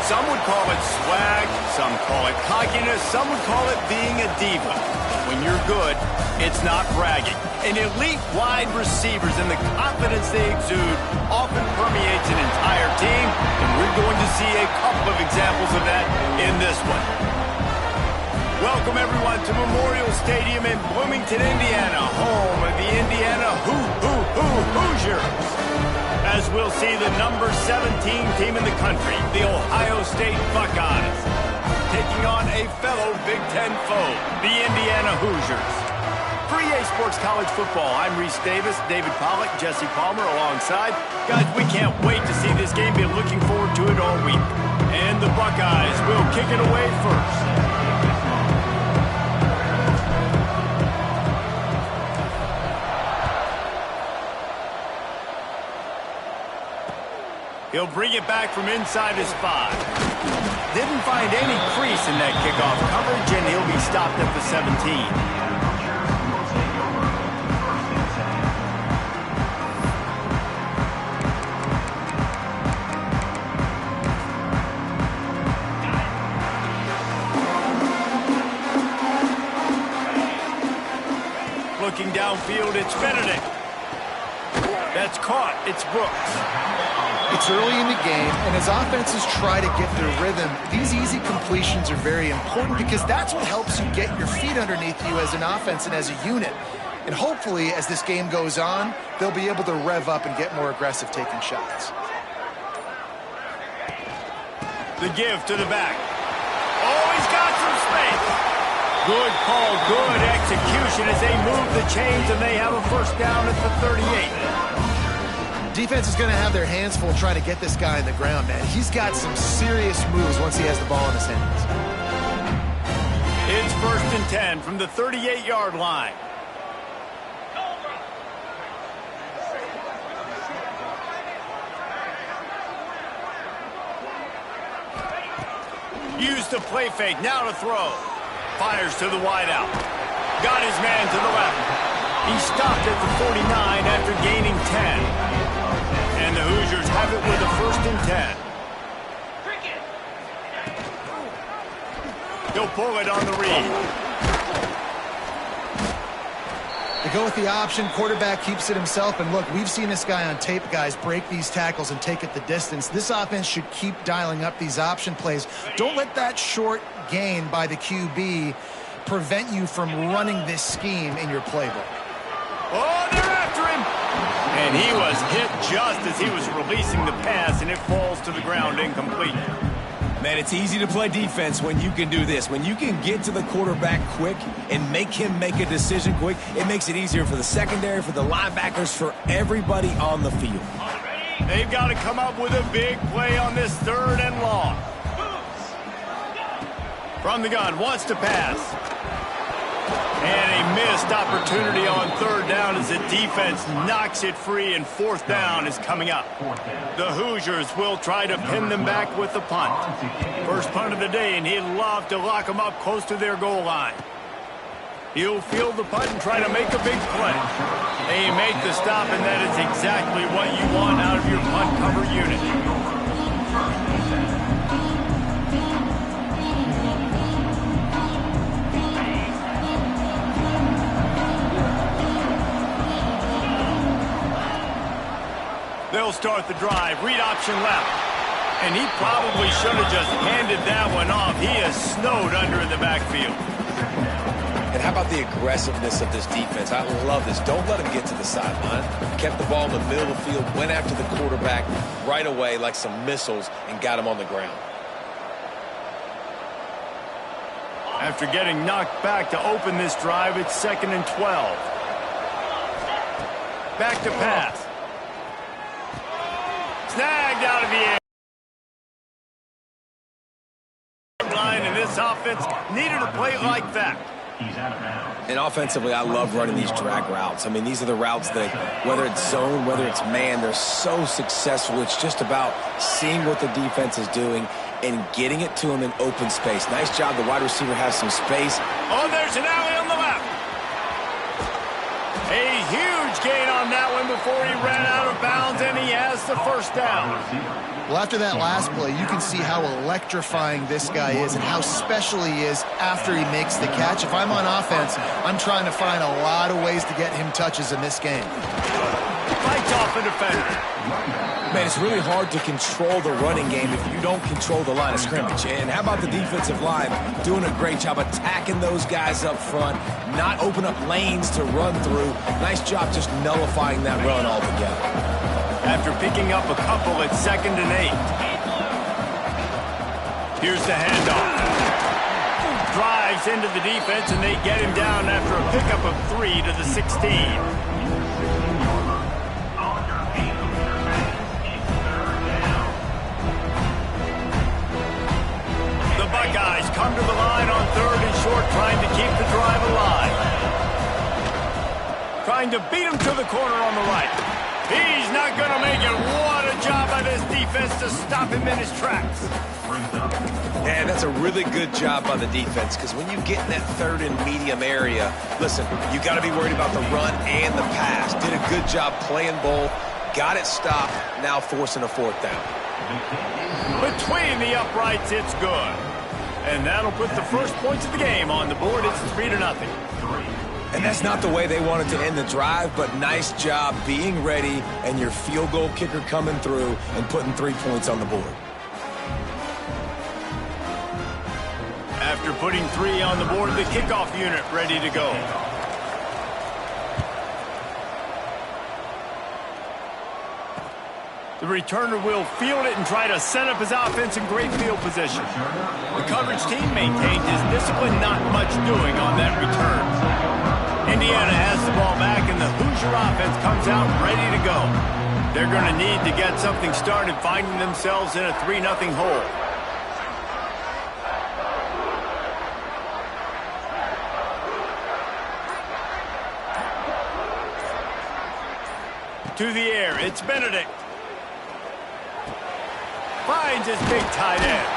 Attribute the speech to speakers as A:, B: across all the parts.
A: Some would call it swag, some call it cockiness, some would call it being a diva. When you're good, it's not bragging. And elite wide receivers and the confidence they exude often permeates an entire team, and we're going to see a couple of examples of that in this one. Welcome, everyone, to Memorial Stadium in Bloomington, Indiana, home of the Indiana Hoosiers. As we'll see the number 17 team in the country, the Ohio State Buckeyes, taking on a fellow Big Ten foe, the Indiana Hoosiers. For EA Sports College Football, I'm Reese Davis, David Pollack, Jesse Palmer alongside. Guys, we can't wait to see this game. Been looking forward to it all week. And the Buckeyes will kick it away first. He'll bring it back from inside his 5. Didn't find any crease in that kickoff coverage, and he'll be stopped at the 17. Looking downfield, it's Benedict. That's caught. It's Brooks.
B: It's early in the game, and as offenses try to get their rhythm, these easy completions are very important because that's what helps you get your feet underneath you as an offense and as a unit. And hopefully, as this game goes on, they'll be able to rev up and get more aggressive taking shots.
A: The give to the back. Oh, he's got some space. Good call, good execution as they move the chains, and they have a first down at the 38.
B: Defense is going to have their hands full trying to get this guy on the ground, man. He's got some serious moves once he has the ball in his hands.
A: It's 1st and 10 from the 38-yard line. Use the play fake, now to throw. Fires to the wideout. Got his man to the left. He stopped at the 49 after gaining 10. And the Hoosiers have it with a 1st and 10. He'll pull it on the read.
B: They go with the option. Quarterback keeps it himself. And look, we've seen this guy on tape, guys, break these tackles and take it the distance. This offense should keep dialing up these option plays. Don't let that short gain by the QB prevent you from running this scheme in your playbook.
A: Oh, they're after him. And he was hit just as he was releasing the pass, and it falls to the ground incomplete.
C: Man, it's easy to play defense when you can do this. When you can get to the quarterback quick and make him make a decision quick, it makes it easier for the secondary, for the linebackers, for everybody on the field.
A: They've got to come up with a big play on this 3rd and long. From the gun, wants to pass. And a missed opportunity on 3rd down as the defense knocks it free, and 4th down is coming up. The Hoosiers will try to pin them back with the punt. First punt of the day, and he'd love to lock them up close to their goal line. He'll field the punt and try to make a big play. They make the stop, and that is exactly what you want out of your punt cover unit. They'll start the drive. Read option left. And he probably should have just handed that one off. He is snowed under in the backfield.
C: And how about the aggressiveness of this defense? I love this. Don't let him get to the sideline. Kept the ball in the middle of the field, went after the quarterback right away like some missiles, and got him on the ground.
A: After getting knocked back to open this drive, it's 2nd and 12. Back to pass. Snagged out of the air. Line, and this offense needed a play like that.
C: And offensively, I love running these drag routes. I mean, these are the routes that, whether it's zone, whether it's man, they're so successful. It's just about seeing what the defense is doing and getting it to him in open space. Nice job. The wide receiver has some space.
A: Oh, there's an alley on the left. A huge gain on that one before he ran out of bounds, and he has the first down.
B: Well, after that last play, you can see how electrifying this guy is and how special he is after he makes the catch. If I'm on offense, I'm trying to find a lot of ways to get him touches in this game.
A: Fights off a defender.
C: Man, it's really hard to control the running game if you don't control the line of scrimmage. And how about the defensive line doing a great job attacking those guys up front, not open up lanes to run through. Nice job just nullifying that run altogether.
A: After picking up a couple at 2nd and 8. Here's the handoff. Drives into the defense, and they get him down after a pickup of 3 to the 16. Buckeyes come to the line on 3rd and short, trying to keep the drive alive. Trying to beat him to the corner on the right. He's not going to make it. What a job by this defense to stop him in his tracks.
C: Man, that's a really good job by the defense, because when you get in that 3rd and medium area, listen, you got to be worried about the run and the pass. Did a good job playing both, got it stopped, now forcing a 4th down.
A: Between the uprights, it's good. And that'll put the first points of the game on the board. It's 3-0.
C: And that's not the way they wanted to end the drive, but nice job being ready and your field goal kicker coming through and putting 3 points on the board.
A: After putting 3 on the board, the kickoff unit ready to go. The returner will field it and try to set up his offense in great field position. The coverage team maintained his discipline, not much doing on that return. Indiana has the ball back, and the Hoosier offense comes out ready to go. They're going to need to get something started, finding themselves in a 3-0 hole. To the air, it's Benedict. Finds his big tight end.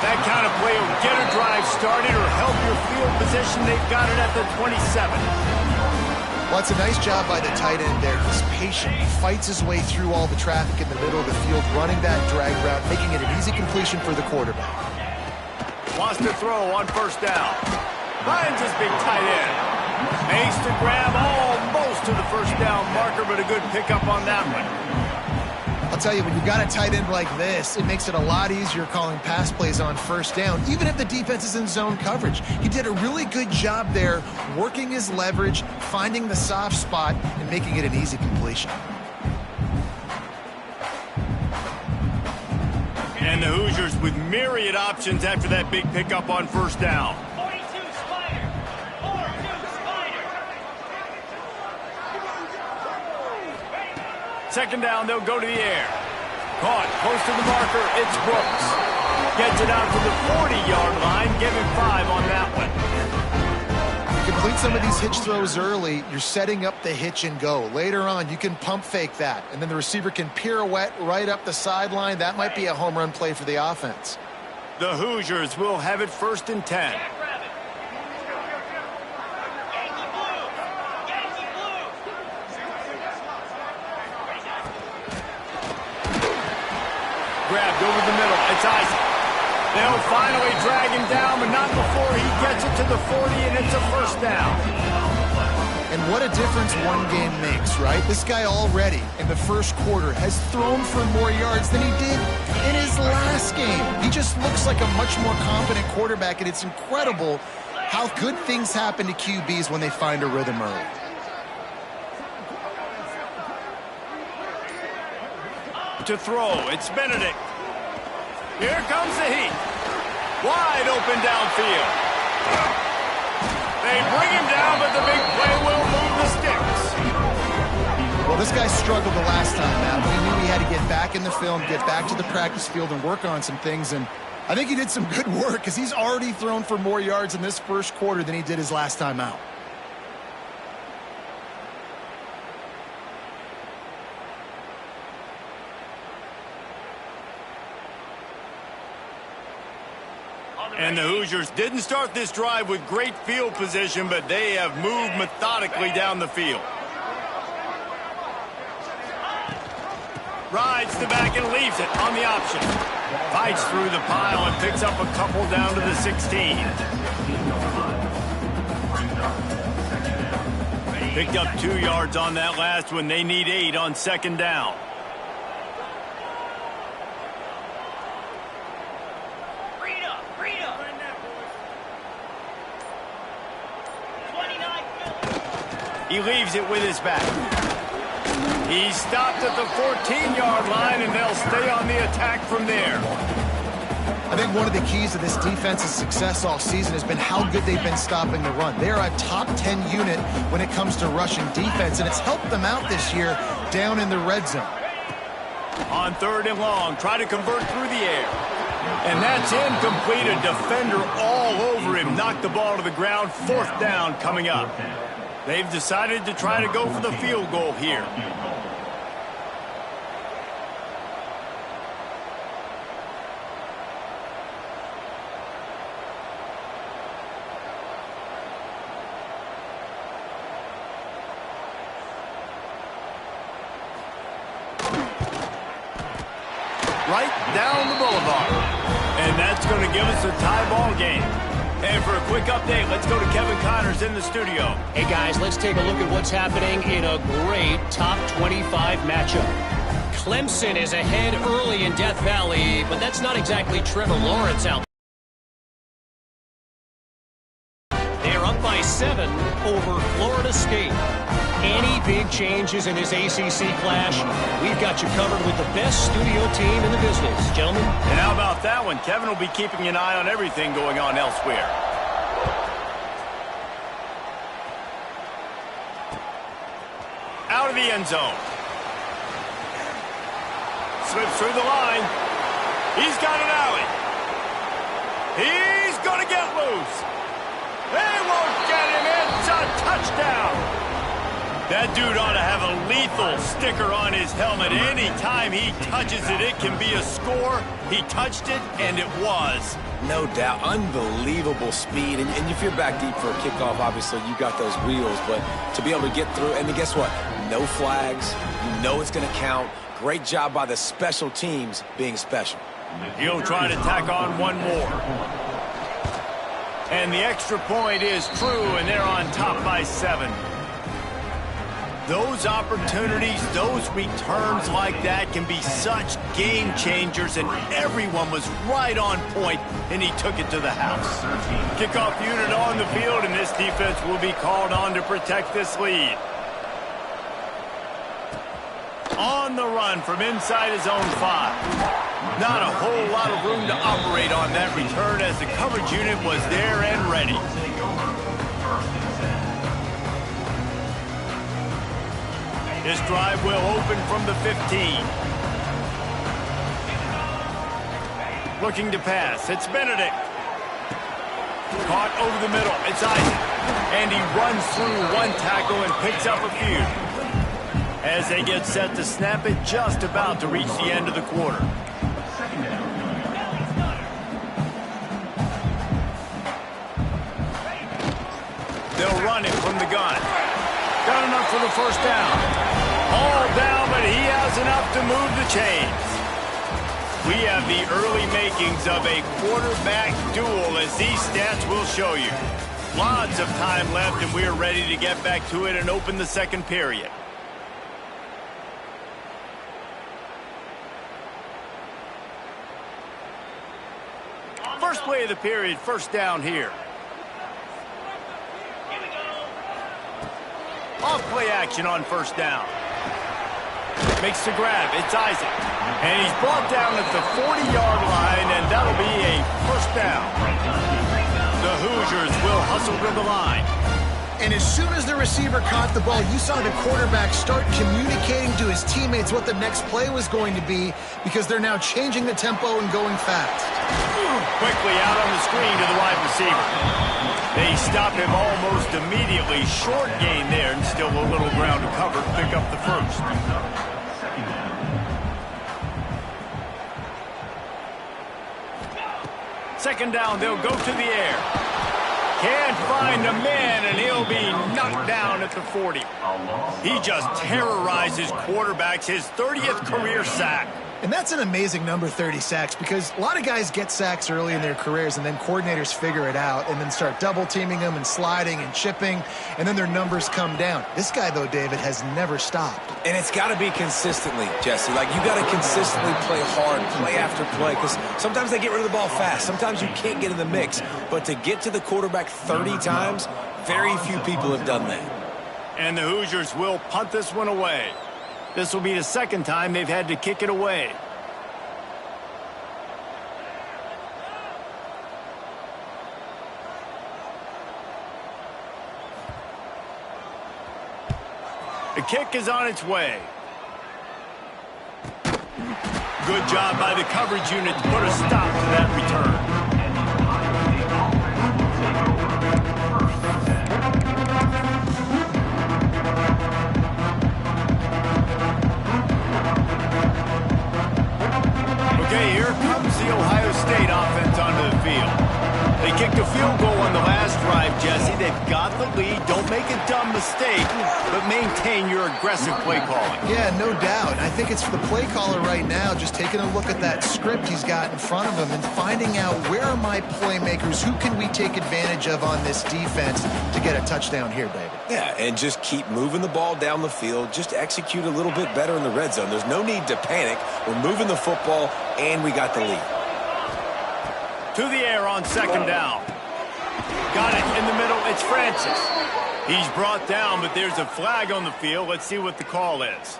A: That kind of play will get a drive started or help your field position. They've got it at the 27.
B: Well, it's a nice job by the tight end there. He's patient. He fights his way through all the traffic in the middle of the field, running that drag route, making it an easy completion for the quarterback.
A: Wants to throw on 1st down. Finds his big tight end. Makes the grab almost to the 1st down marker, but a good pickup on that one.
B: I'll tell you, when you've got a tight end like this, it makes it a lot easier calling pass plays on 1st down, even if the defense is in zone coverage. He did a really good job there, working his leverage, finding the soft spot, and making it an easy completion.
A: And the Hoosiers with myriad options after that big pickup on 1st down.
D: 42 Spider. 42 Spider.
A: 2nd down, they'll go to the air. Caught close to the marker, it's Brooks. Gets it out to the 40-yard line, give him 5 on that one.
B: You complete some of these hitch throws early, you're setting up the hitch and go. Later on, you can pump fake that, and then the receiver can pirouette right up the sideline. That might be a home run play for the offense.
A: The Hoosiers will have it 1st and 10. Grabbed over the middle. It's Isaac. They'll finally drag him down, but not before he gets it to the 40, and it's a 1st down.
B: And what a difference one game makes, right? This guy already in the 1st quarter has thrown for more yards than he did in his last game. He just looks like a much more confident quarterback, and it's incredible how good things happen to QBs when they find a rhythm early.
A: To throw, it's Benedict. Here comes the heat. Wide open downfield. They bring him down, but the big play will move the sticks.
B: Well, this guy struggled the last time, Matt. We knew he had to get back in the film, get back to the practice field, and work on some things. And I think he did some good work because he's already thrown for more yards in this 1st quarter than he did his last time out.
A: And the Hoosiers didn't start this drive with great field position, but they have moved methodically down the field. Rides the back and leaves it on the option. Fights through the pile and picks up a couple down to the 16. Picked up 2 yards on that last one. They need 8 on second down. He leaves it with his back. He's stopped at the 14-yard line, and they'll stay on the attack from there.
B: I think one of the keys to this defense's success all season has been how good they've been stopping the run. They are a top 10 unit when it comes to rushing defense, and it's helped them out this year down in the red zone.
A: On 3rd and long, try to convert through the air. And that's incomplete. A defender all over him. Knocked the ball to the ground. 4th down coming up. They've decided to try to go for the field goal here. Right down the boulevard. And that's going to give us a tie ball game. And for a quick update, let's go to Kevin Connors in the studio.
E: Hey, guys, let's take a look at what's happening in a great top 25 matchup. Clemson is ahead early in Death Valley, but that's not exactly Trevor Lawrence out. They're up by 7 over Florida State. Any big changes in this ACC clash, we've got you covered with the best studio team in the business. Gentlemen?
A: And how about that one? Kevin will be keeping an eye on everything going on elsewhere. Out of the end zone. Slips through the line. He's got an alley. He's going to get loose. They won't get him. It's a touchdown. That dude ought to have a lethal sticker on his helmet. Anytime he touches it, it can be a score. He touched it, and it was.
C: No doubt. Unbelievable speed. And if you're back deep for a kickoff, obviously you got those wheels. But to be able to get through, and then guess what? No flags. You know it's going to count. Great job by the special teams being special.
A: He'll try to tack on one more. And the extra point is true, and they're on top by 7. Those opportunities, those returns like that can be such game changers, and everyone was right on point, and he took it to the house. Kickoff unit on the field, and this defense will be called on to protect this lead. On the run from inside his own 5. Not a whole lot of room to operate on that return as the coverage unit was there and ready. This drive will open from the 15. Looking to pass. It's Benedict. Caught over the middle. It's Isaac. And he runs through one tackle and picks up a few. As they get set to snap it, just about to reach the end of the quarter. They'll run it from the gun. Got enough for the first down. All down, but he has enough to move the chains. We have the early makings of a quarterback duel, as these stats will show you. Lots of time left, and we're ready to get back to it and open the second period. First play of the period, first down here. Off play action on first down. Makes the grab. It's Isaac. And he's brought down at the 40-yard line, and that'll be a first down. The Hoosiers will hustle to the line.
B: And as soon as the receiver caught the ball, you saw the quarterback start communicating to his teammates what the next play was going to be, because they're now changing the tempo and going fast.
A: Quickly out on the screen to the wide receiver. They stop him almost immediately. Short gain there, and still a little ground to cover to pick up the first. Second down, they'll go to the air. Can't find a man, and he'll be knocked down at the 40. He just terrorizes quarterbacks, his 30th career sack.
B: And that's an amazing number, 30 sacks, because a lot of guys get sacks early in their careers, and then coordinators figure it out and then start double-teaming them and sliding and chipping, and then their numbers come down. This guy, though, David, has never stopped.
C: And it's got to be consistently, Jesse. Like, you got to consistently play hard, play after play, because sometimes they get rid of the ball fast. Sometimes you can't get in the mix. But to get to the quarterback 30 times, very few people have done that.
A: And the Hoosiers will punt this one away. This will be the second time they've had to kick it away. The kick is on its way. Good job by the coverage unit to put a stop to that return. Okay, here comes the Ohio State offense onto the field. They kicked a field goal on the last drive, Jesse. They've got the lead. Don't make a dumb mistake, but maintain your aggressive play calling.
B: Yeah, no doubt. I think it's the play caller right now just taking a look at that script he's got in front of him and finding out where are my playmakers, who can we take advantage of on this defense to get a touchdown here, David.
C: Yeah, and just keep moving the ball down the field. Just execute a little bit better in the red zone. There's no need to panic. We're moving the football, and we got the lead.
A: To the air on second down. Got it in the middle. It's Francis. He's brought down, but there's a flag on the field. Let's see what the call is.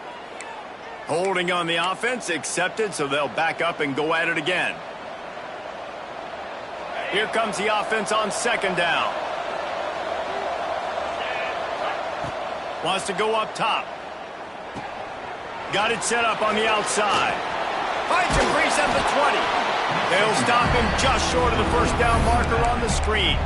A: Holding on the offense, accepted, so they'll back up and go at it again. Here comes the offense on second down. Wants to go up top. Got it set up on the outside. Finds him, Brees at the 20. They'll stop him just short of the first down marker on the screen.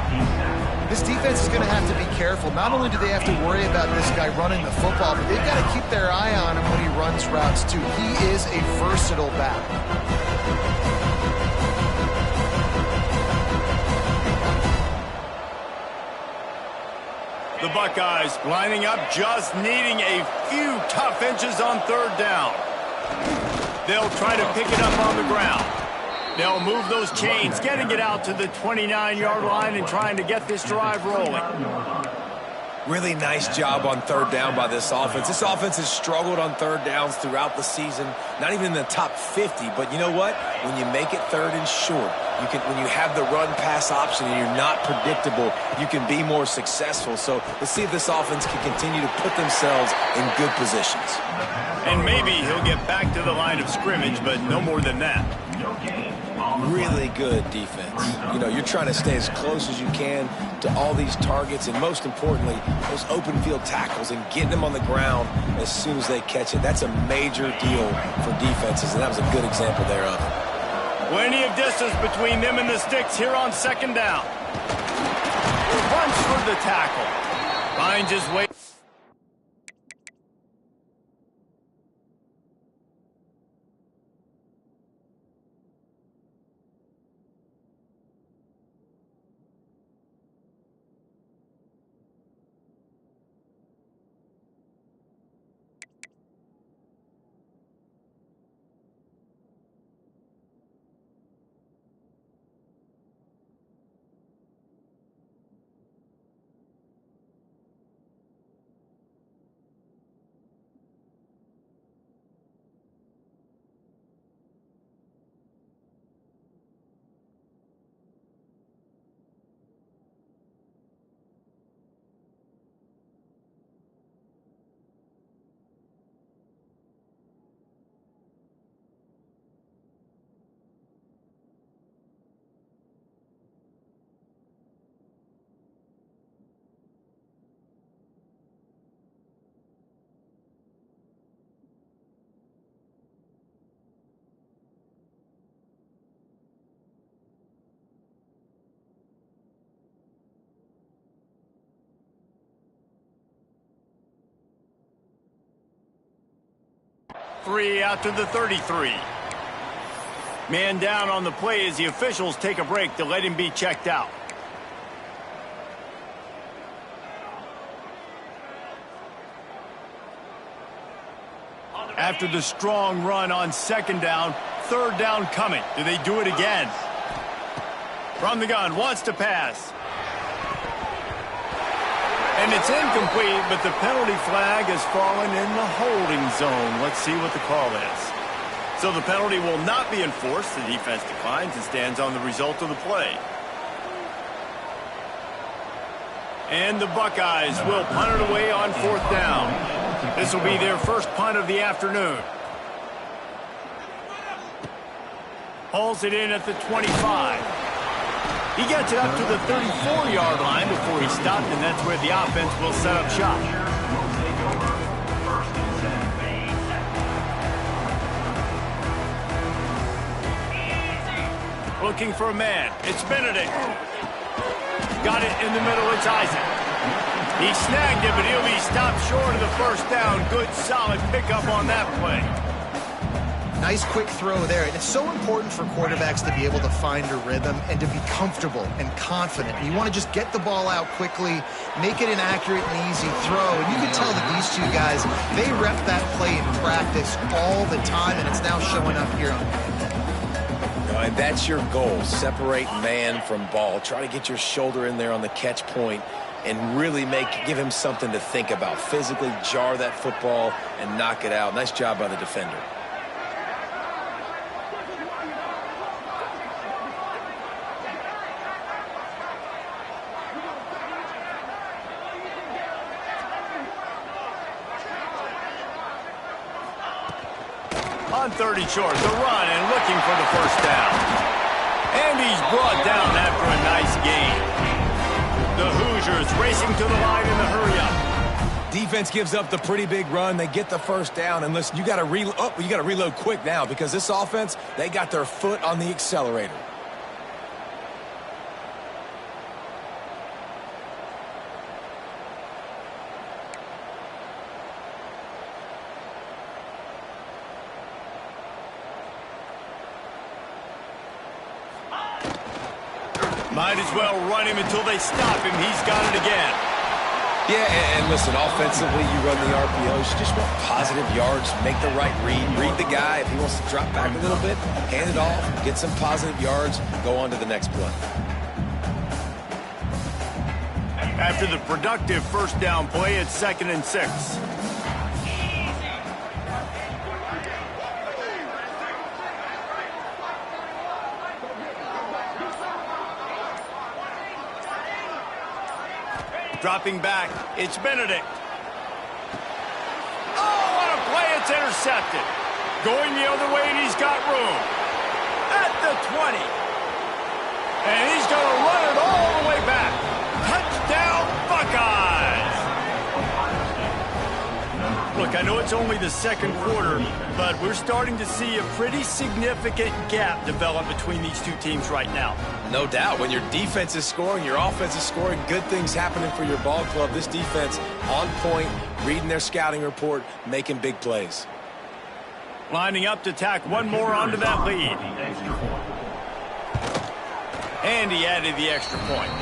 B: This defense is going to have to be careful. Not only do they have to worry about this guy running the football, but they've got to keep their eye on him when he runs routes, too. He is a versatile back.
A: The Buckeyes lining up, just needing a few tough inches on third down. They'll try to pick it up on the ground. They'll move those chains, getting it out to the 29-yard line and trying to get this drive rolling.
C: Really nice job on third down by this offense. This offense has struggled on third downs throughout the season, not even in the top 50. But you know what? When you make it third and short, when you have the run-pass option and you're not predictable, you can be more successful. So let's see if this offense can continue to put themselves in good positions.
A: And maybe he'll get back to the line of scrimmage, but no more than that.
C: Really good defense. You know, you're trying to stay as close as you can to all these targets, and most importantly, those open field tackles and getting them on the ground as soon as they catch it. That's a major deal for defenses, and that was a good example thereof.
A: Plenty of distance between them and the sticks here on second down. Runs for the tackle. Finds his way. Three out to the 33. Man down on the play as the officials take a break to let him be checked out. After the strong run on second down, third down coming. Do they do it again? From the gun, wants to pass. And it's incomplete, but the penalty flag has fallen in the holding zone. Let's see what the call is. So the penalty will not be enforced. The defense declines and stands on the result of the play. And the Buckeyes will punt it away on fourth down. This will be their first punt of the afternoon. Hauls it in at the 25. He gets it up to the 34-yard line before he stopped, and that's where the offense will set up shop. Looking for a man. It's Benedict. Got it in the middle. It's Isaac. He snagged it, but he'll be stopped short of the first down. Good, solid pickup on that play.
B: Nice quick throw there. And it's so important for quarterbacks to be able to find a rhythm and to be comfortable and confident. You want to just get the ball out quickly, make it an accurate and easy throw. And you can tell that these two guys, they rep that play in practice all the time, and it's now showing up here on game.
C: And that's your goal. Separate man from ball. Try to get your shoulder in there on the catch point and really give him something to think about. Physically jar that football and knock it out. Nice job by the defender.
A: On 30 short, the run and looking for the first down. And he's brought down after a nice gain. The Hoosiers racing to the line in the hurry-up.
C: Defense gives up the pretty big run. They get the first down. And listen, you got to reload quick now because this offense, they got their foot on the accelerator.
A: Might as well run him until they stop him. He's got it again.
C: Yeah, and listen, offensively, you run the RPOs. You just want positive yards, make the right read the guy. If he wants to drop back a little bit, hand it off, get some positive yards, go on to the next play.
A: After the productive first down play, it's 2nd and 6. Dropping back, it's Benedict. Oh, what a play, it's intercepted. Going the other way, and he's got room. At the 20. And he's going to run it all the way back. Touchdown, Buckeyes! Look, I know it's only the second quarter, but we're starting to see a pretty significant gap develop between these two teams right now.
C: No doubt. When your defense is scoring, your offense is scoring, good things happening for your ball club. This defense on point, reading their scouting report, making big plays.
A: Lining up to tack one more onto that lead. And he added the extra point.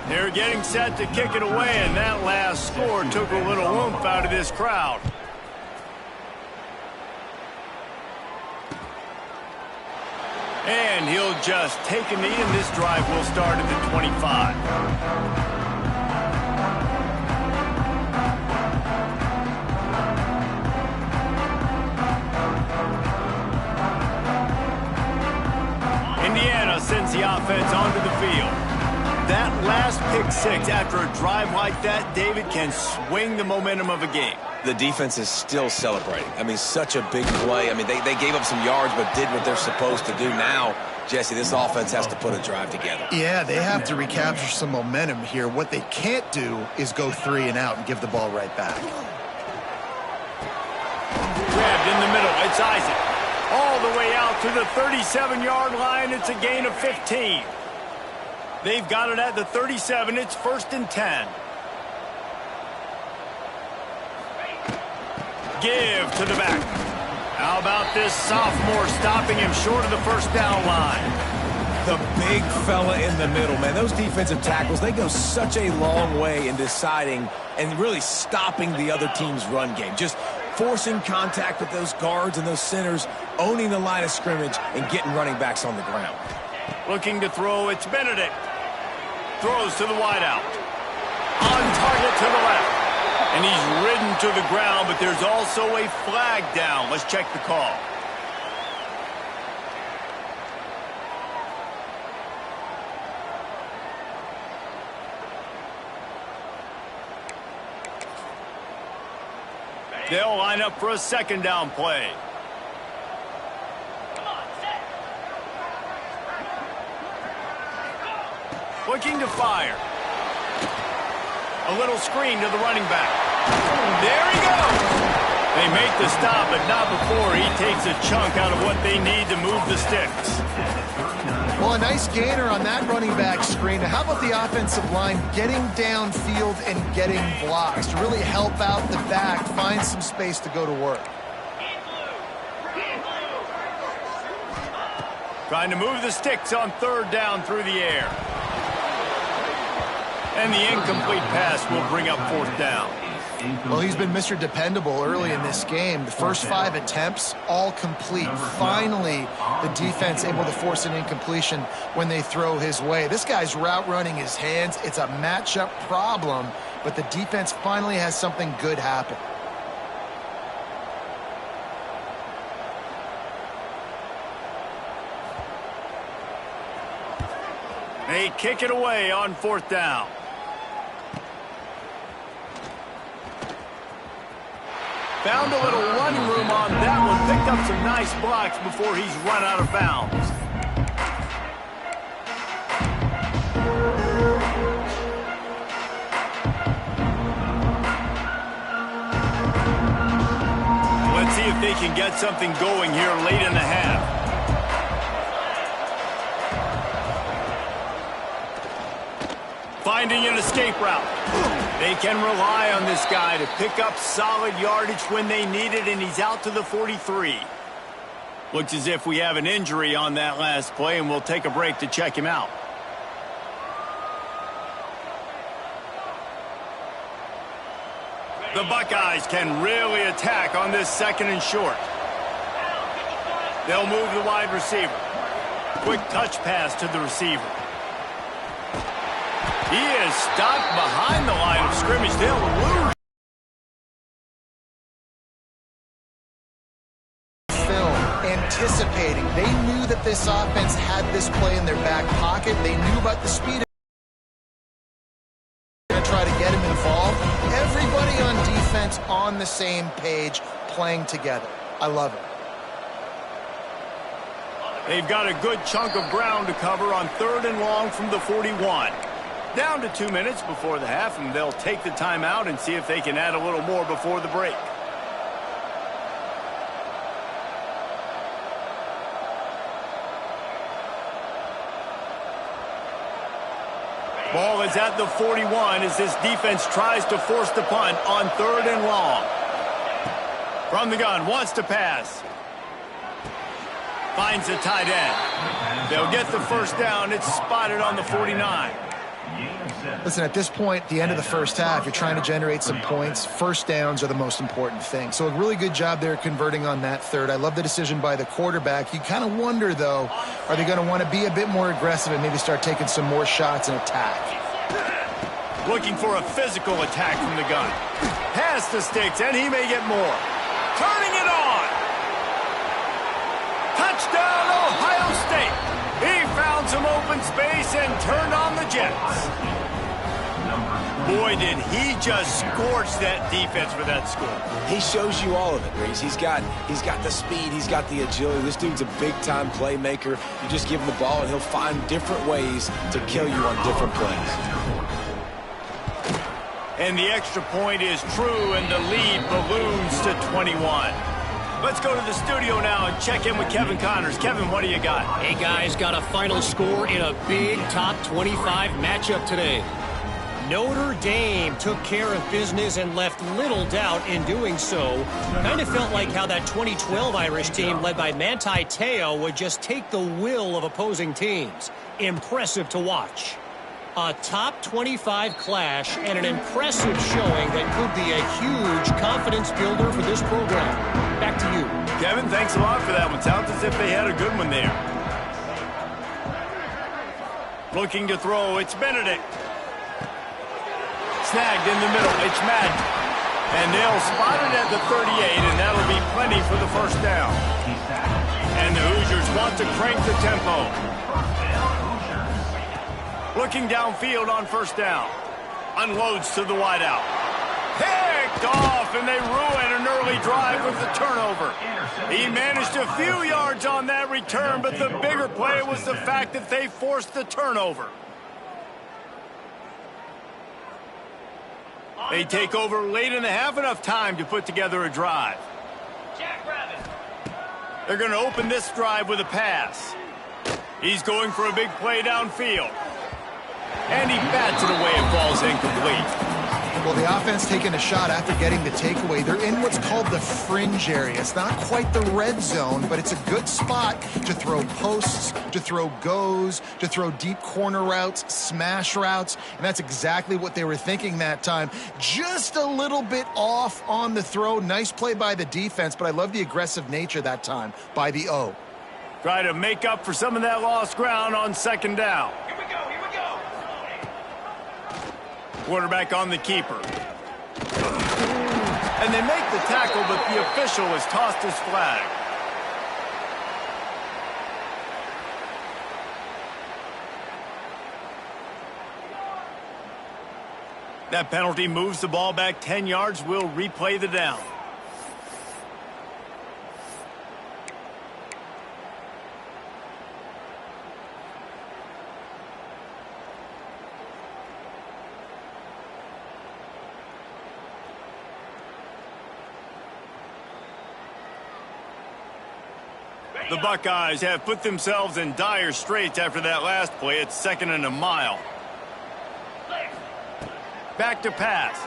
A: They're getting set to kick it away, and that last score took a little oomph out of this crowd. And he'll just take a knee, and this drive will start at the 25. Indiana sends the offense onto the field. That last pick six after a drive like that, David, can swing the momentum of a game.
C: The defense is still celebrating. I mean, such a big play. I mean, they gave up some yards but did what they're supposed to do. Now, Jesse, this offense has to put a drive together.
B: Yeah, they have to recapture some momentum here. What they can't do is go 3 and out and give the ball right back.
A: Grabbed in the middle. It's Isaac. All the way out to the 37-yard line. It's a gain of 15. They've got it at the 37. It's 1st and 10. Give to the back. How about this sophomore stopping him short of the first down line?
C: The big fella in the middle, man. Those defensive tackles, they go such a long way in deciding and really stopping the other team's run game. Just forcing contact with those guards and those centers, owning the line of scrimmage, and getting running backs on the ground.
A: Looking to throw, it's Benedict. Throws to the wideout. On target to the left. And he's ridden to the ground, but there's also a flag down. Let's check the call. They'll line up for a second down play. Looking to fire. A little screen to the running back. There he goes. They make the stop, but not before he takes a chunk out of what they need to move the sticks.
B: Well, a nice gainer on that running back screen. How about the offensive line getting downfield and getting blocks to really help out the back, find some space to go to work?
A: Trying to move the sticks on third down through the air. And the incomplete pass will bring up fourth down.
B: Well, he's been Mr. Dependable early in this game. The first 5 attempts, all complete. Finally, the defense able to force an incompletion when they throw his way. This guy's route running his hands. It's a matchup problem, but the defense finally has something good happen.
A: They kick it away on fourth down. Found a little running room on that one. Picked up some nice blocks before he's run out of bounds. Let's see if they can get something going here late in the half. Finding an escape route. They can rely on this guy to pick up solid yardage when they need it, and he's out to the 43. Looks as if we have an injury on that last play, and we'll take a break to check him out. The Buckeyes can really attack on this second and short. They'll move the wide receiver. Quick touch pass to the receiver. He is stopped behind the line of scrimmage. They'll lose.
B: Anticipating. They knew that this offense had this play in their back pocket. They knew about the speed. Going to try to get him involved. Everybody on defense on the same page, playing together. I love it.
A: They've got a good chunk of ground to cover on third and long from the 41. Down to 2 minutes before the half, and they'll take the timeout and see if they can add a little more before the break. Ball is at the 41 as this defense tries to force the punt on third and long. From the gun, wants to pass. Finds the tight end. They'll get the first down. It's spotted on the 49.
B: Listen, at this point, the end of the first half, you're trying to generate some points. First downs are the most important thing. So a really good job there converting on that third. I love the decision by the quarterback. You kind of wonder, though, are they going to want to be a bit more aggressive and maybe start taking some more shots and attack?
A: Looking for a physical attack from the gun. Past the sticks, and he may get more. Turning it on. Touchdown, Ohio State. He found some open space and turned on the Jets. Boy, did he just scorch that defense for that score.
C: He shows you all of it, Reese. He's got the speed, he's got the agility. This dude's a big-time playmaker. You just give him the ball, and he'll find different ways to kill you on different plays.
A: And the extra point is true, and the lead balloons to 21. Let's go to the studio now and check in with Kevin Connors. Kevin, what do you got?
E: Hey, guys, got a final score in a big top 25 matchup today. Notre Dame took care of business and left little doubt in doing so. Kind of felt like how that 2012 Irish team led by Manti Te'o would just take the will of opposing teams. Impressive to watch. A top 25 clash and an impressive showing that could be a huge confidence builder for this program. Back to you.
A: Kevin, thanks a lot for that one. Sounds as if they had a good one there. Looking to throw, it's Benedict. Snagged in the middle, it's Madden. And they'll spot it at the 38, and that'll be plenty for the first down. And the Hoosiers want to crank the tempo. Looking downfield on first down. Unloads to the wideout. Picked off, and they ruin an early drive with the turnover. He managed a few yards on that return, but the bigger play was the fact that they forced the turnover. They take over late in the half, enough time to put together a drive. They're going to open this drive with a pass. He's going for a big play downfield. And he bats it away and falls incomplete.
B: Well, the offense taking a shot after getting the takeaway. They're in what's called the fringe area. It's not quite the red zone, but it's a good spot to throw posts, to throw goes, to throw deep corner routes, smash routes, and that's exactly what they were thinking that time. Just a little bit off on the throw. Nice play by the defense, but I love the aggressive nature that time by the O.
A: Try to make up for some of that lost ground on second down. Quarterback on the keeper. And they make the tackle, but the official has tossed his flag. That penalty moves the ball back 10 yards. We'll replay the down. The Buckeyes have put themselves in dire straits after that last play. It's 2nd and a mile. Back to pass.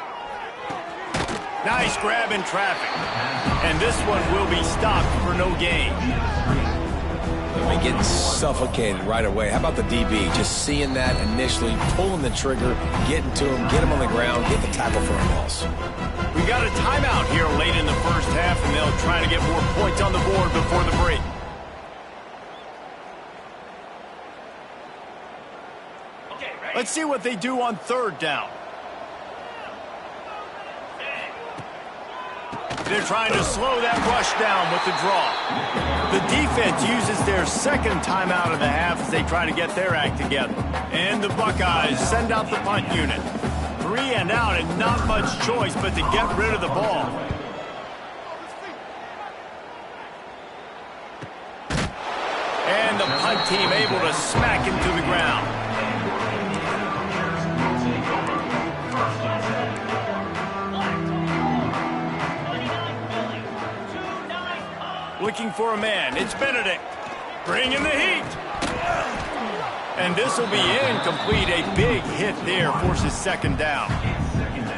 A: Nice grab in traffic. And this one will be stopped for no gain.
C: They're getting suffocated right away. How about the DB? Just seeing that initially, pulling the trigger, getting to him, get him on the ground, get the tackle for a loss.
A: We got a timeout here late in the first half, and they'll try to get more points on the board before the break. Let's see what they do on third down. They're trying to slow that rush down with the draw. The defense uses their second timeout of the half as they try to get their act together. And the Buckeyes send out the punt unit. 3 and out and not much choice but to get rid of the ball. And the punt team able to smack him to the ground. Looking for a man. It's Benedict. Bringing the heat. And this will be incomplete. A big hit there forces second down.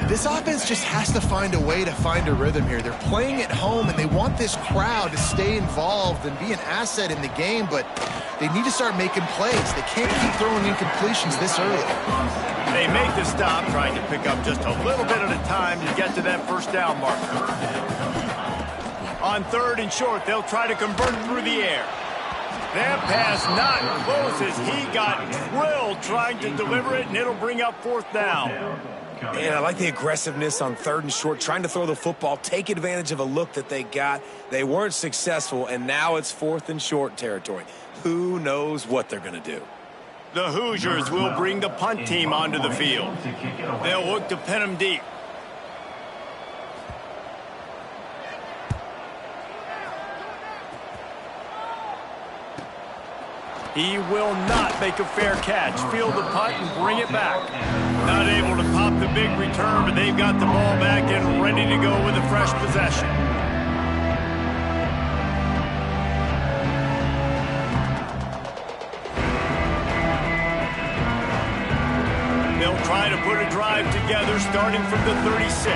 B: This offense just has to find a way to find a rhythm here. They're playing at home, and they want this crowd to stay involved and be an asset in the game, but they need to start making plays. They can't keep throwing incompletions this early.
A: They make the stop, trying to pick up just a little bit at a time to get to that first down marker. On 3rd and short, they'll try to convert through the air. That pass not close as he got drilled trying to deliver it, and it'll bring up 4th down.
C: And I like the aggressiveness on 3rd and short, trying to throw the football, take advantage of a look that they got. They weren't successful, and now it's 4th and short territory. Who knows what they're going to do?
A: The Hoosiers will bring the punt team onto the field. They'll look to pin them deep. He will not make a fair catch. Field the punt and bring it back. Not able to pop the big return, but they've got the ball back and ready to go with a fresh possession. They'll try to put a drive together, starting from the 36.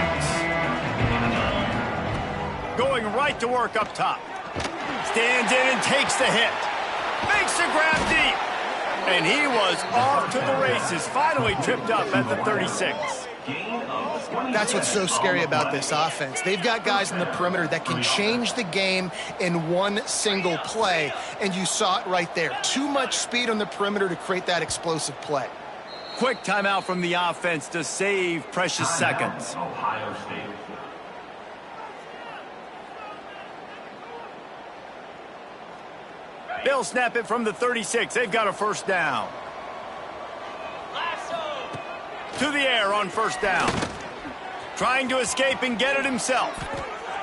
A: Going right to work up top. Stands in and takes the hit. Makes the grab deep. And he was off to the races, finally tripped up at the 36.
B: That's what's so scary about this offense. They've got guys in the perimeter that can change the game in one single play, and you saw it right there. Too much speed on the perimeter to create that explosive play.
A: Quick timeout from the offense to save precious seconds.
F: Ohio State.
A: They'll snap it from the 36. They've got a first down. To the air on first down. Trying to escape and get it himself.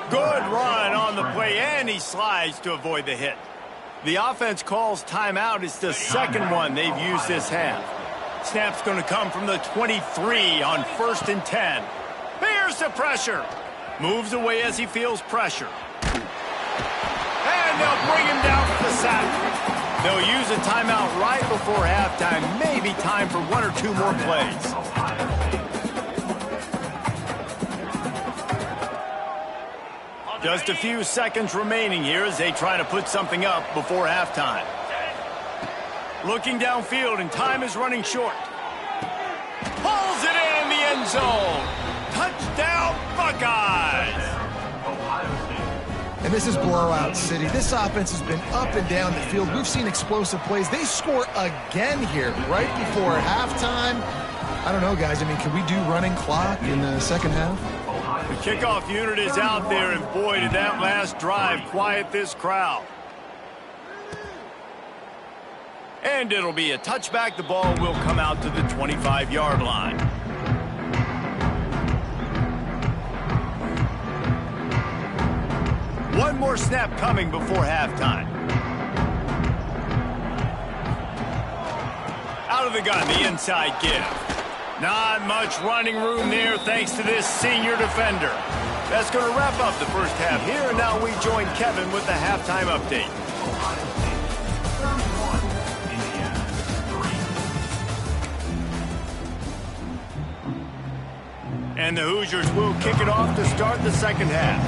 A: Good run on the play, and he slides to avoid the hit. The offense calls timeout. It's the second one they've used this half. Snap's going to come from the 23 on 1st and 10. Here's the pressure. Moves away as he feels pressure. And they'll bring him down for the sack. They'll use a timeout right before halftime. Maybe time for one or two more plays. Just a few seconds remaining here as they try to put something up before halftime. Looking downfield, and time is running short. Pulls it in the end zone. Touchdown, Buckeyes!
B: And this is blowout city. This offense has been up and down the field. We've seen explosive plays. They score again here right before halftime. I don't know, guys. I mean, can we do running clock in the second half?
A: The kickoff unit is out there, and boy, did that last drive quiet this crowd. And it'll be a touchback. The ball will come out to the 25-yard line. One more snap coming before halftime. Out of the gun, the inside give. Not much running room there thanks to this senior defender. That's going to wrap up the first half here, and now we join Kevin with the halftime update. And the Hoosiers will kick it off to start the second half.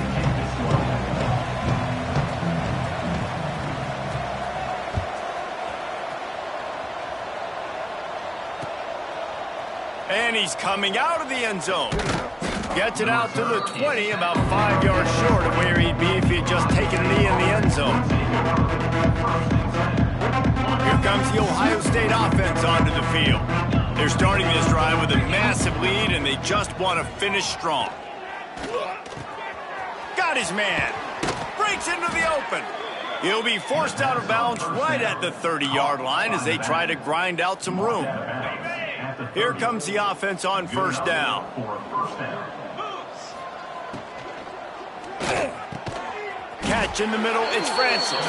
A: And he's coming out of the end zone. Gets it out to the 20, about 5 yards short of where he'd be if he had just taken a knee in the end zone. Here comes the Ohio State offense onto the field. They're starting this drive with a massive lead, and they just want to finish strong. Got his man. Breaks into the open. He'll be forced out of bounds right at the 30-yard line as they try to grind out some room. Here comes the offense on first down. Catch in the middle, it's Francis.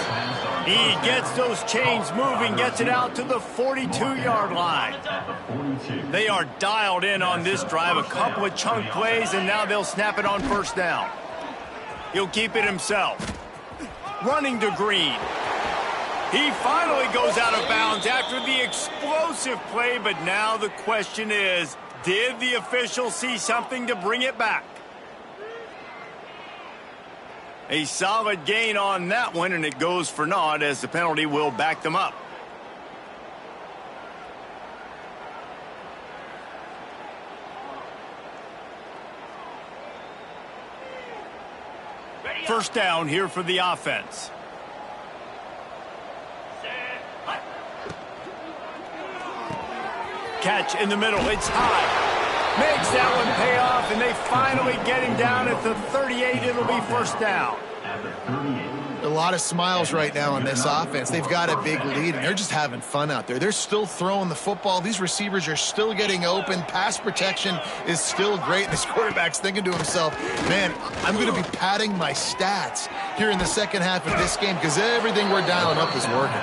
A: He gets those chains moving, gets it out to the 42-yard line. They are dialed in on this drive, a couple of chunk plays, and now they'll snap it on first down. He'll keep it himself. Running to Green. He finally goes out of bounds after the explosive play, but now the question is, did the official see something to bring it back? A solid gain on that one, and it goes for naught as the penalty will back them up. First down here for the offense. Catch in the middle, it's high. Makes that one pay off, and they finally get him down at the 38. It'll be first down.
B: A lot of smiles right now on this offense. They've got a big lead, and they're just having fun out there. They're still throwing the football. These receivers are still getting open. Pass protection is still great. This quarterback's thinking to himself, man, I'm going to be padding my stats here in the second half of this game because everything we're dialing up is working.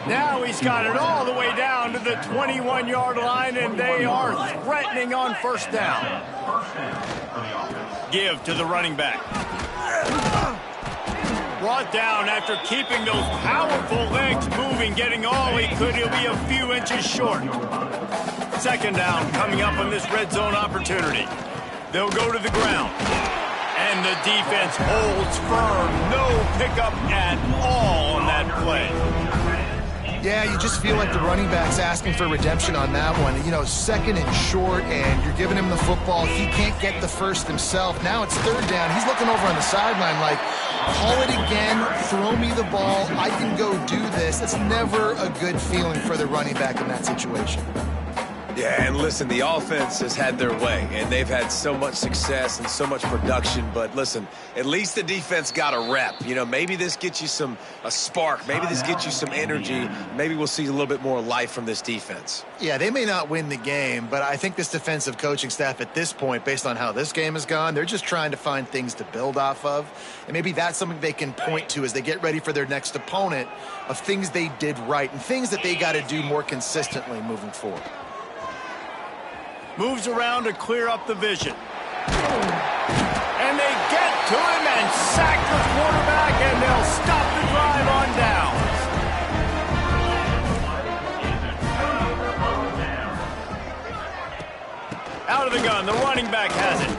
A: Now he's got it all the way down to the 21-yard line, and they are threatening on first down. Give to the running back. Brought down after keeping those powerful legs moving, getting all he could. He'll be a few inches short. Second down coming up on this red zone opportunity. They'll go to the ground. And the defense holds firm. No pickup at all on that play.
B: Yeah, you just feel like the running back's asking for redemption on that one. You know, second and short, and you're giving him the football. He can't get the first himself. Now it's third down. He's looking over on the sideline like, call it again, throw me the ball, I can go do this. It's never a good feeling for the running back in that situation.
C: Yeah, and listen, the offense has had their way, and they've had so much success and so much production. But listen, at least the defense got a rep. You know, maybe this gets you a spark. Maybe this gets you some energy. Maybe we'll see a little bit more life from this defense.
B: Yeah, they may not win the game, but I think this defensive coaching staff at this point, based on how this game has gone, they're just trying to find things to build off of. And maybe that's something they can point to as they get ready for their next opponent, of things they did right and things that they got to do more consistently moving forward.
A: Moves around to clear up the vision. And they get to him and sack the quarterback, and they'll stop the drive on down. Out of the gun, the running back has it.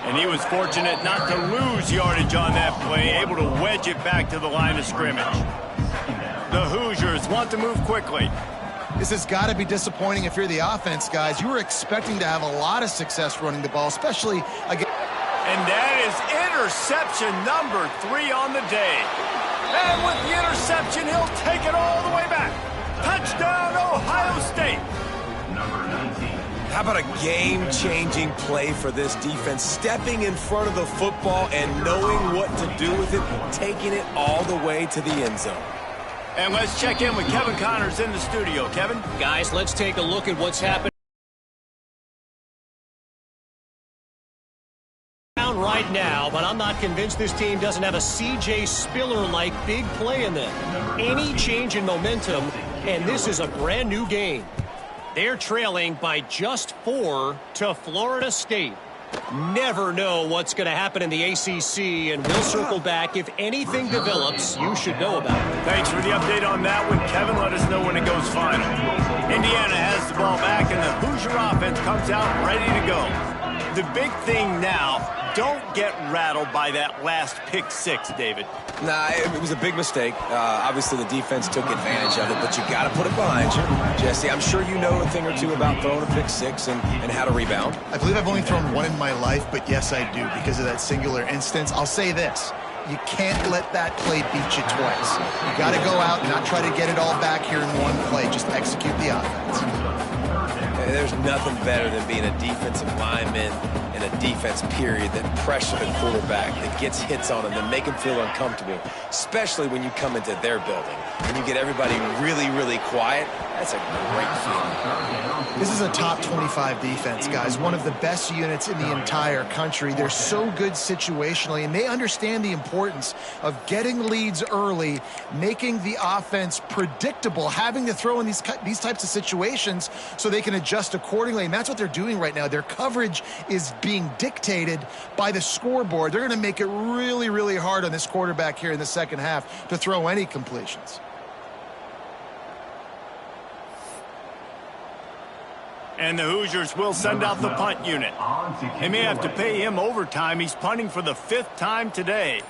A: And he was fortunate not to lose yardage on that play, able to wedge it back to the line of scrimmage. The Hoosiers want to move quickly.
B: This has got to be disappointing if you're the offense, guys. You were expecting to have a lot of success running the ball, especially against...
A: And that is interception number 3 on the day. And with the interception, he'll take it all the way back. Touchdown, Ohio State.
C: How about a game-changing play for this defense? Stepping in front of the football and knowing what to do with it, taking it all the way to the end zone.
A: And let's check in with Kevin Connors in the studio. Kevin?
E: Guys, let's take a look at what's happening right now, but I'm not convinced this team doesn't have a C.J. Spiller-like big play in them. Any change in momentum, and this is a brand new game. They're trailing by just 4 to Florida State. Never know what's going to happen in the ACC, and we'll circle back. If anything develops, you should know about it.
A: Thanks for the update on that one, Kevin. Let us know when it goes final. Indiana has the ball back, and the Hoosier offense comes out ready to go. The big thing now, don't get rattled by that last pick 6, David.
C: Nah, it was a big mistake. Obviously, the defense took advantage of it, but you got to put it behind you. Jesse, I'm sure you know a thing or two about throwing a pick 6 and how to rebound.
B: I believe I've only thrown one in my life, but yes, I do, because of that singular instance. I'll say this. You can't let that play beat you twice. You got to go out and not try to get it all back here in one play. Just execute the offense.
C: There's nothing better than being a defensive lineman in a defense period that pressure the quarterback, that gets hits on him, that make him feel uncomfortable, especially when you come into their building and you get everybody really, really quiet. That's a great feeling.
B: This is a top 25 defense, guys. One of the best units in the entire country. They're so good situationally, and they understand the importance of getting leads early, making the offense predictable, having to throw in these types of situations so they can adjust accordingly, and that's what they're doing right now. Their coverage is being dictated by the scoreboard. They're going to make it really, really hard on this quarterback here in the second half to throw any completions.
A: And the Hoosiers will send out the punt unit. They may have to pay him overtime. He's punting for the 5th time today.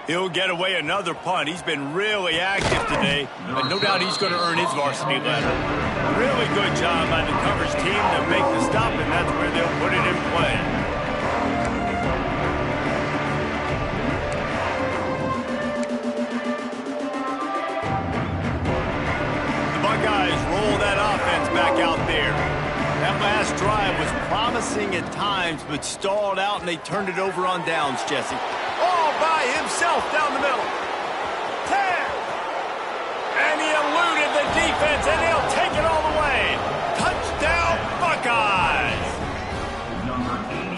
A: He'll get away another punt. He's been really active today, and no doubt he's going to earn his varsity letter. Really good job by the coverage team to make the stop, and that's where they'll put it in play. Buckeyes roll that offense back out there. That last drive was promising at times, but stalled out, and they turned it over on downs, Jesse. All by himself down the middle. 10. And he eluded the defense, and he'll take it all the way. Touchdown, Buckeyes.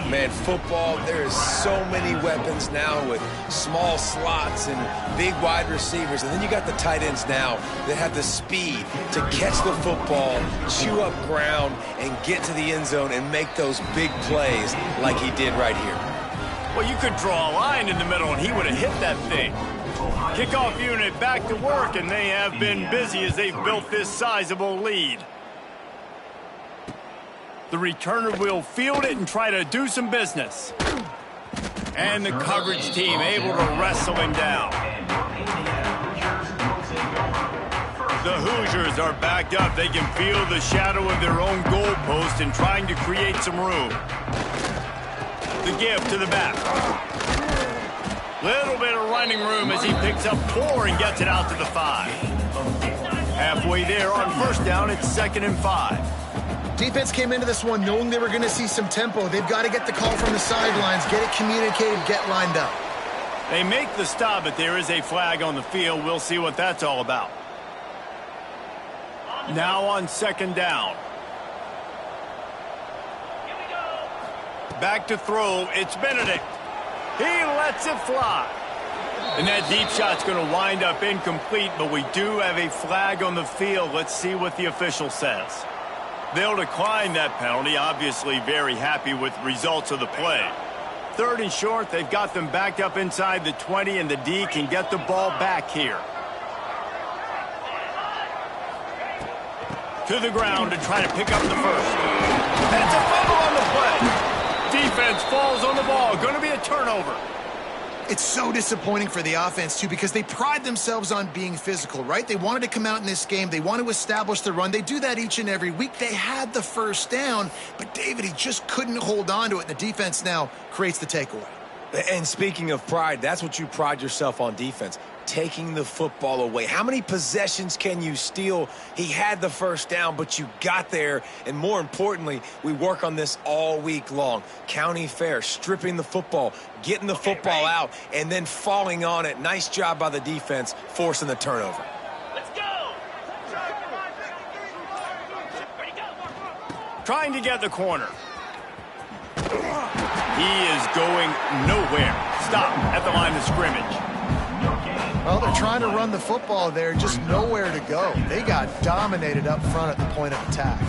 C: Man, football, there is so many weapons now with small slots and big wide receivers. And then you got the tight ends now that have the speed to catch the football, chew up ground, and get to the end zone and make those big plays like he did right here.
A: Well, you could draw a line in the middle, and he would have hit that thing. Kickoff unit back to work, and they have been busy as they've built this sizable lead. The returner will field it and try to do some business. And the coverage team able to wrestle him down. The Hoosiers are backed up. They can feel the shadow of their own goalpost and trying to create some room. The give to the back. Little bit of running room as he picks up 4 and gets it out to the 5. Halfway there on first down, it's 2nd and 5.
B: Defense came into this one knowing they were going to see some tempo. They've got to get the call from the sidelines, get it communicated, get lined up.
A: They make the stop, but there is a flag on the field. We'll see what that's all about. Now on 2nd down. Back to throw. It's Benedict. He lets it fly. And that deep shot's going to wind up incomplete, but we do have a flag on the field. Let's see what the official says. They'll decline that penalty, obviously very happy with the results of the play. 3rd and short, they've got them backed up inside the 20, and the D can get the ball back here. To the ground to try to pick up the first. And it's a fumble on the play. Defense falls on the ball. Going to be a turnover.
B: It's so disappointing for the offense, too, because they pride themselves on being physical, right? They wanted to come out in this game. They want to establish the run. They do that each and every week. They had the first down, but David, he just couldn't hold on to it, and the defense now creates the takeaway.
C: And speaking of pride, that's what you pride yourself on defense, taking the football away. How many possessions can you steal? He had the first down, but you got there, and more importantly, we work on this all week long. County fair, stripping the football, getting the football out, and then falling on it. Nice job by the defense, forcing the turnover.
D: Let's go!
A: Trying to get the corner. He is going nowhere. Stop at the line of scrimmage.
B: Well, they're trying to run the football there, just nowhere to go. They got dominated up front at the point of attack.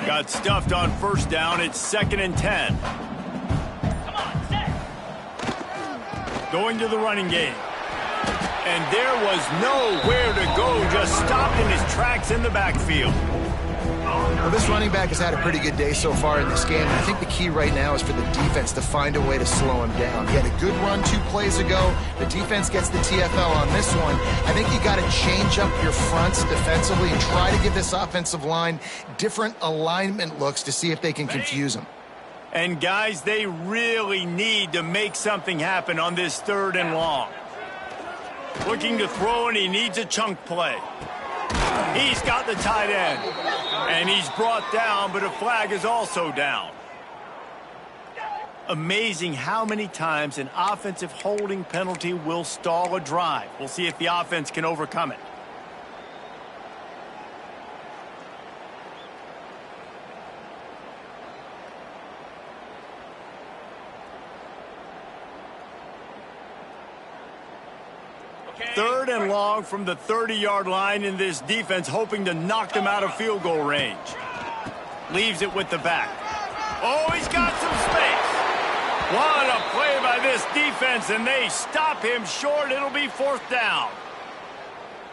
A: Got stuffed on first down. It's 2nd and 10.
D: Come on, set!
A: Going to the running game. And there was nowhere to go, just stopped in his tracks in the backfield.
B: Well, this running back has had a pretty good day so far in this game, and I think the key right now is for the defense to find a way to slow him down. He had a good run 2 plays ago. The defense gets the TFL on this one. I think you got to change up your fronts defensively and try to give this offensive line different alignment looks to see if they can confuse him.
A: And, guys, they really need to make something happen on this 3rd and long. Looking to throw, and he needs a chunk play. He's got the tight end. And he's brought down, but a flag is also down. Amazing how many times an offensive holding penalty will stall a drive. We'll see if the offense can overcome it. Third and long from the 30-yard line, in this defense hoping to knock them out of field goal range. Leaves it with the back. Oh, he's got some space. What a play by this defense, and they stop him short. It'll be 4th down.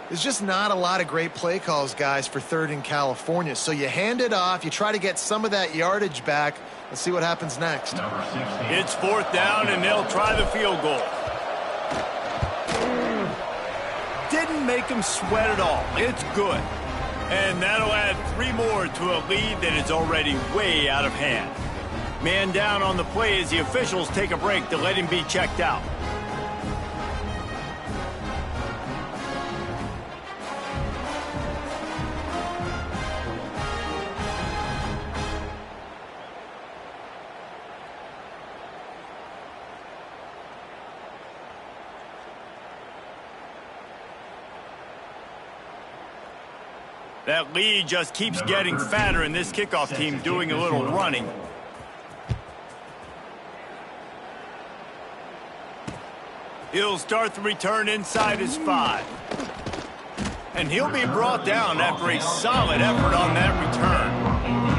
B: There's just not a lot of great play calls, guys, for 3rd in California. So you hand it off. You try to get some of that yardage back. Let's see what happens next.
A: It's 4th down, and they'll try the field goal. Didn't make him sweat at all. It's good. And that'll add 3 more to a lead that is already way out of hand. Man down on the play as the officials take a break to let him be checked out. That lead just keeps getting fatter, and this kickoff team doing a little running. He'll start the return inside his 5. And he'll be brought down after a solid effort on that return.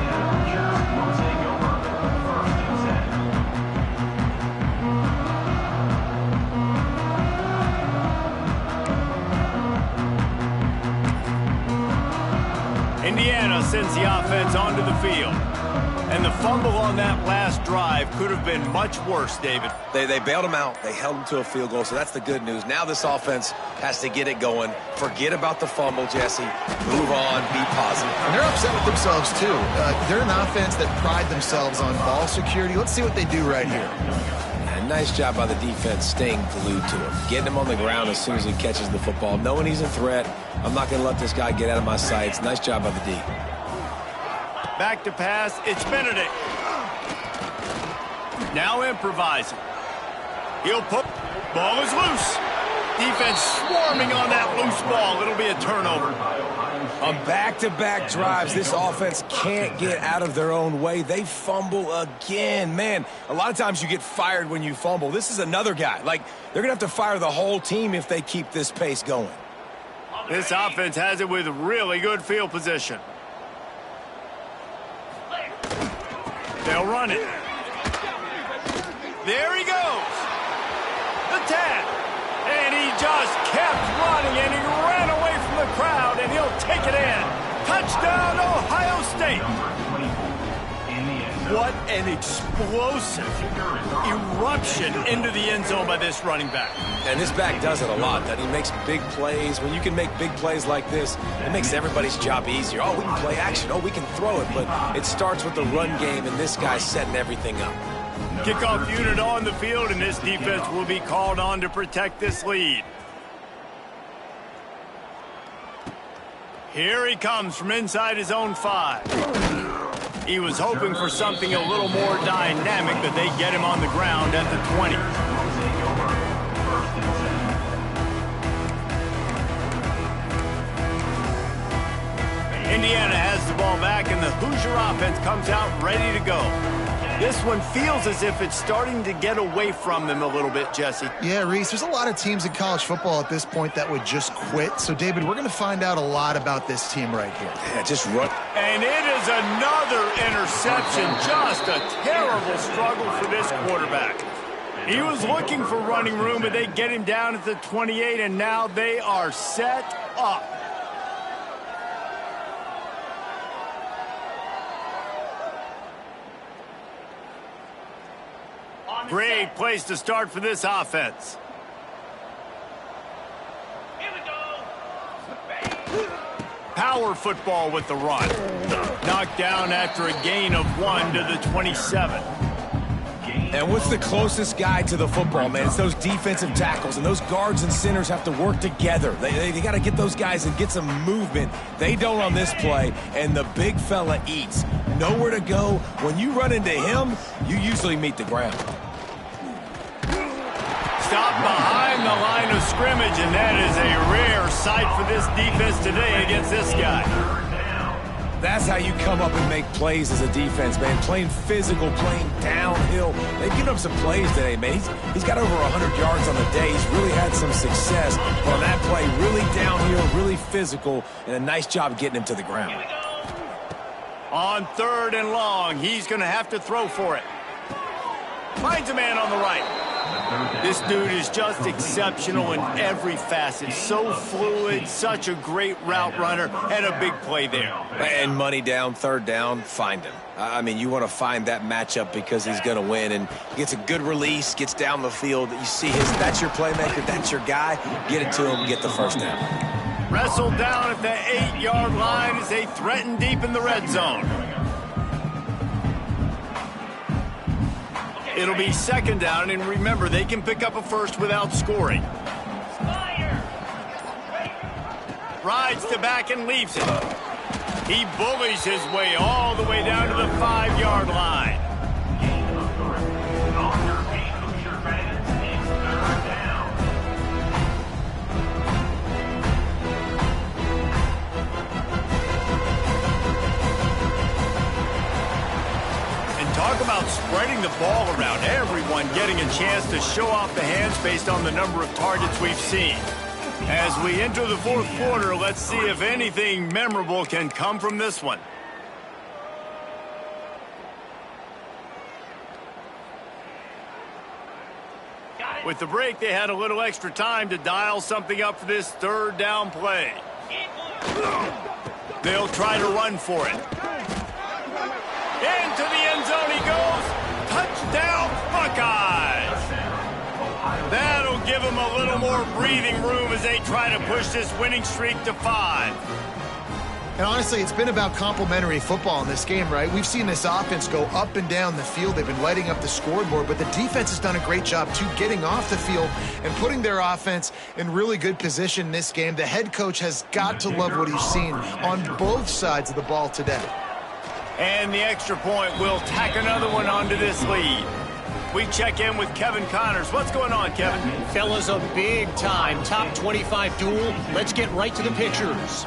A: Indiana sends the offense onto the field. And the fumble on that last drive could have been much worse, David.
C: They bailed him out. They held him to a field goal, so that's the good news. Now this offense has to get it going. Forget about the fumble, Jesse. Move on. Be positive.
B: And they're upset with themselves, too. They're an offense that pride themselves on ball security. Let's see what they do right here.
C: And nice job by the defense staying glued to him. Getting him on the ground as soon as he catches the football. Knowing he's a threat. I'm not going to let this guy get out of my sights. Nice job by the D.
A: Back to pass. It's Benedict. Now improvising. He'll put. Ball is loose. Defense swarming on that loose ball. It'll be a turnover.
C: On back-to-back drives, this offense can't get out of their own way. They fumble again. Man, a lot of times you get fired when you fumble. This is another guy. Like, they're going to have to fire the whole team if they keep this pace going.
A: This offense has it with really good field position. They'll run it. There he goes. The tap. And he just kept running, and he ran away from the crowd, and he'll take it in. Touchdown, Ohio State. What an explosive eruption into the end zone by this running back.
C: And this back does it a lot. That he makes big plays. When you can make big plays like this, it makes everybody's job easier. Oh, we can play action. Oh, we can throw it. But it starts with the run game, and this guy's setting everything up.
A: Kickoff unit on the field, and this defense will be called on to protect this lead. Here he comes from inside his own 5. He was hoping for something a little more dynamic, but they get him on the ground at the 20. Indiana has the ball back, and the Hoosier offense comes out ready to go. This one feels as if it's starting to get away from them a little bit, Jesse.
B: Yeah, Reese, there's a lot of teams in college football at this point that would just quit. So, David, we're going to find out a lot about this team right here.
C: Yeah, just run.
A: And it is another interception. Just a terrible struggle for this quarterback. He was looking for running room, but they get him down at the 28, and now they are set up. Great place to start for this offense.
D: Here we go.
A: Power football with the run. Knocked down after a gain of 1 to the 27.
C: And what's the closest guy to the football, man? It's those defensive tackles, and those guards and centers have to work together. They got to get those guys and get some movement. They don't on this play, and the big fella eats. Nowhere to go. When you run into him, you usually meet the ground.
A: Stopped behind the line of scrimmage, and that is a rare sight for this defense today against this guy.
C: That's how you come up and make plays as a defense, man. Playing physical, playing downhill. They've given up some plays today, man. He's got over 100 yards on the day. He's really had some success. But on that play, really downhill, really physical, and a nice job getting him to the ground.
A: On 3rd and long, he's going to have to throw for it. Finds a man on the right. This dude is just exceptional in every facet. So fluid, such a great route runner, and a big play there.
C: And money down, 3rd down, find him. I mean, you want to find that matchup because he's going to win. And gets a good release, gets down the field. You see that's your playmaker, that's your guy. Get it to him, get the 1st down.
A: Wrestled down at the 8-yard line as they threaten deep in the red zone. It'll be 2nd down, and remember, they can pick up a 1st without scoring. Rides to back and leaves it. He bullies his way all the way down to the 5-yard line. Talk about spreading the ball around. Everyone getting a chance to show off the hands based on the number of targets we've seen. As we enter the 4th quarter, let's see if anything memorable can come from this one. With the break, they had a little extra time to dial something up for this 3rd down play. They'll try to run for it. Into the end zone he goes. Touchdown, Buckeyes. That'll give them a little more breathing room as they try to push this winning streak to 5.
B: And honestly, it's been about complementary football in this game, right? We've seen this offense go up and down the field. They've been lighting up the scoreboard, but the defense has done a great job, too, getting off the field and putting their offense in really good position in this game. The head coach has got to love what he's seen on both sides of the ball today.
A: And the extra point will tack another one onto this lead. We check in with Kevin Connors. What's going on, Kevin?
E: Fellas, a big-time top 25 duel. Let's get right to the pictures.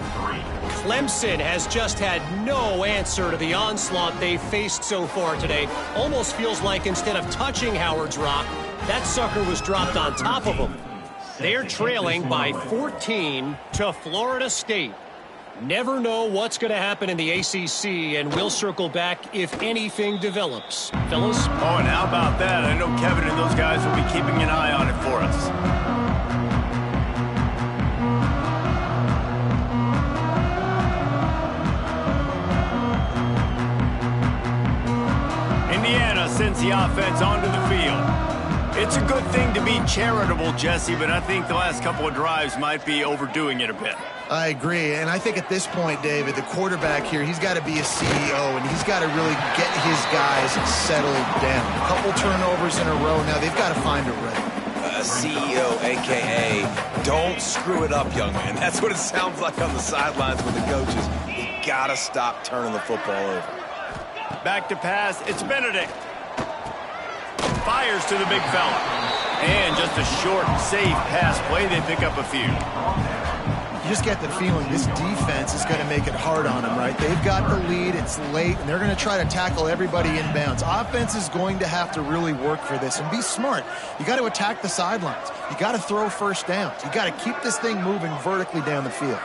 E: Clemson has just had no answer to the onslaught they've faced so far today. Almost feels like instead of touching Howard's Rock, that sucker was dropped on top of them. They're trailing by 14 to Florida State. Never know what's going to happen in the ACC, and we'll circle back if anything develops. Fellas?
A: Oh, and how about that? I know Kevin and those guys will be keeping an eye on it for us. Indiana sends the offense onto the field. It's a good thing to be charitable, Jesse, but I think the last couple of drives might be overdoing it a bit.
B: I agree, and I think at this point, David, the quarterback here, he's got to be a CEO, and he's got to really get his guys settled down. A couple turnovers in a row now. They've got to find a rhythm.
C: CEO, a.k.a. don't screw it up, young man. That's what it sounds like on the sidelines with the coaches. You got to stop turning the football over.
A: Back to pass. It's Benedict. Fires to the big fella. And just a short, safe pass play. They pick up a few.
B: You just get the feeling this defense is going to make it hard on them, right? They've got the lead. It's late, and they're going to try to tackle everybody inbounds. Offense is going to have to really work for this and be smart. You got to attack the sidelines. You got to throw first downs. You got to keep this thing moving vertically down the field.